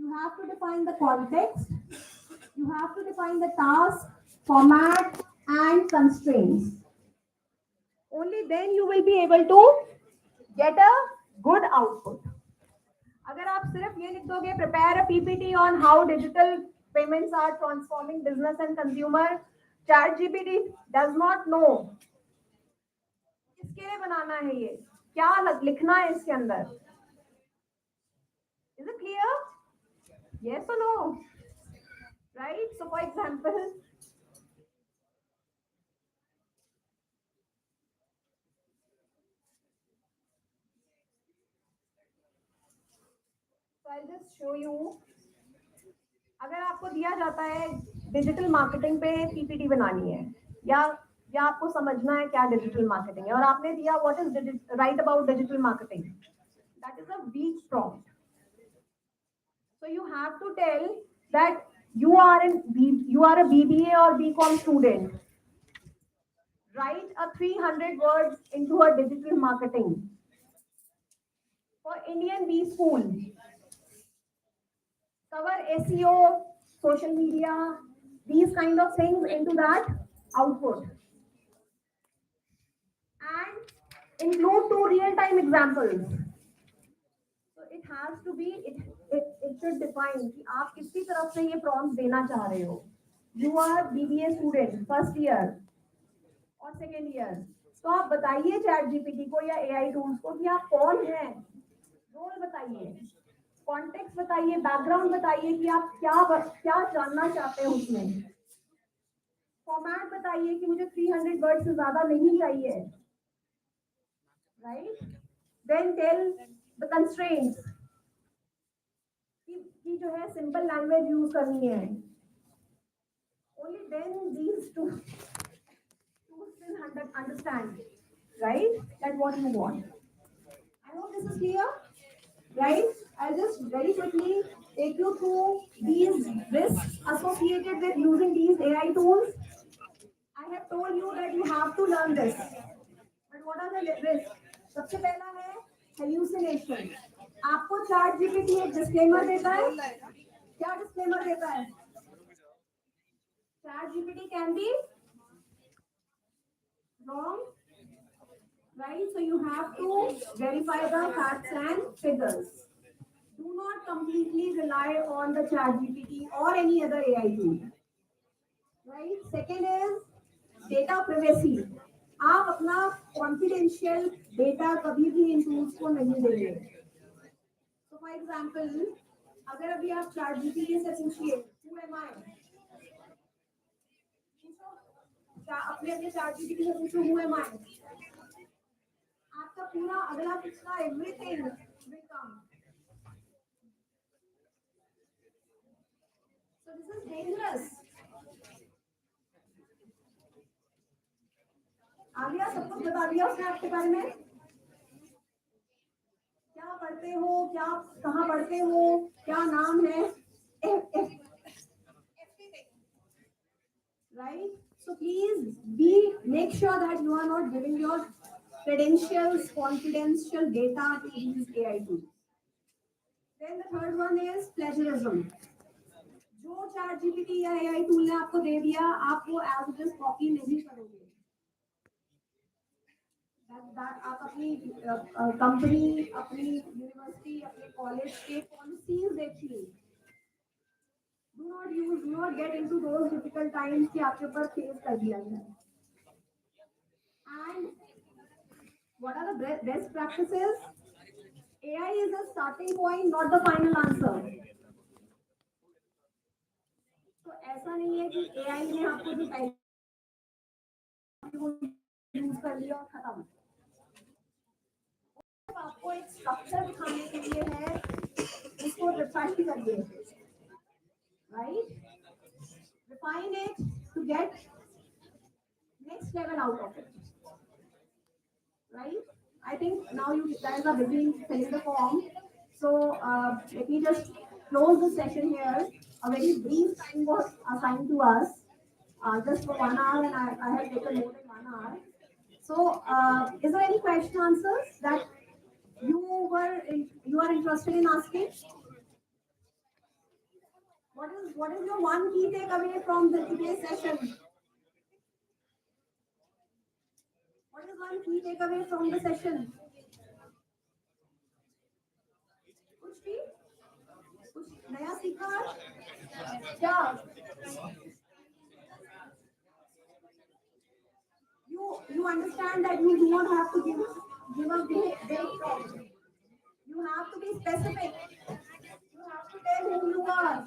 You have to define the context. You have to define the task, format, and constraints. Only then you will be able to get a good output. अगर आप सिर्फ ये लिख दोगे prepare a PPT on how digital payments are transforming business and consumer, ChatGPT does not know किसके लिए बनाना है ये, क्या लिखना है इसके अंदर. Is it clear? Yes or no? Right? So for example, so I'll just show you. अगर आपको दिया जाता है डिजिटल मार्केटिंग पे पीपीटी बनानी है या आपको समझना है क्या डिजिटल मार्केटिंग है और आपने दिया what is write about digital marketing, that is a weak prompt. So you have to tell that you are a BBA or BCom student. Write a 300 words into a digital marketing for Indian B school. Cover SEO, social media, these kind of things into that output. And include 2 real-time examples. So it has to be, it should define कि आप किसकी तरफ से ये prompt देना चाह रहे हो. You are BBA student, first year और second year. तो आप बताइए ChatGPT को या AI tools को कि आप कौन हैं, रोल बताइए, कॉन्टेक्स्ट बताइए, बैकग्राउंड बताइए कि आप क्या जानना चाहते हैं उसमें. फॉर्मेट बताइए कि मुझे 300 वर्ड से ज्यादा नहीं चाहिए. Right? Then tell the constraints कि जो है सिंपल लैंग्वेज यूज करनी है. Only then these two still understand, right, that what you want. I hope this is clear. Right? I'll just very quickly take you through these risks associated with using these AI tools. I have told you that you have to learn this. But what are the risks? सबसे पहला है hallucination. आपको ChatGPT एक disclaimer देता है. क्या disclaimer देता है? ChatGPT can be wrong. Right? So you have to verify the facts and figures. Do not completely rely on the ChatGPT or any other AI tool. Right? Second is data privacy. आप अपना confidential data कभी भी इन tools को नहीं देंगे. So for example, अगर अभी आप ChatGPT से पूछिए, who am I? अपने ChatGPT से पूछो, who am I? आपका पूरा अगला पिछला everything will come. So this is dangerous. आ गया, सब कुछ बता दिया उसने आपके बारे में. क्या पढ़ते हो, क्या कहाँ पढ़ते हो, क्या नाम है, right? So please make sure that you are not giving your credentials, confidential data to these AI tools. Then the third one is plagiarism. जो ChatGPT या AI tool ने आपको दे दिया, आप वो as it is copy नहीं करोगे. That आप अपनी कंपनी, अपनी यूनिवर्सिटी, अपने कॉलेज के पॉलिसीज देखिए. Do not get into those difficult times कि आपके ऊपर फेस कर दिया जाए. And what are the best practices? AI is a starting point, not the final answer. तो ऐसा नहीं है कि AI ने आपको जो पहले यूज कर लिया और खत्म. आपको एक स्ट्रक्चर दिखाने के लिए है, इसको रिफाइन करिए. Right? Refine it to get next level out of it. Right? I think now you guys are busy filling the form. So let me just close the session here. A very brief time was assigned to us, just for 1 hour, and I have taken more than 1 hour. So is there any question answers that you are interested in asking? what is your one key takeaway from the today's session? What is one key takeaway from the session? कुछ भी? कुछ नया सीखा? क्या? You understand that you do not have to give a vague prompt. You have to be specific. You have to tell who you are.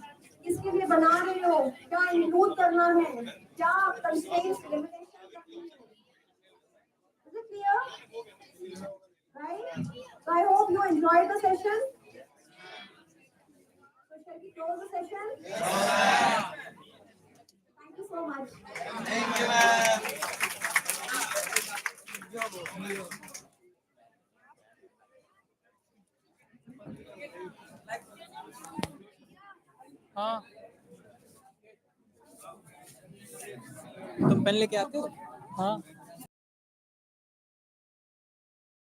किसके लिए बना रहे हो? क्या include करना है? क्या constraints, limitations रखनी है? Is it clear? Right? So I hope you enjoyed the session. So shall we close the session? Thank you so much. हाँ तुम पेन लेके आते हो हाँ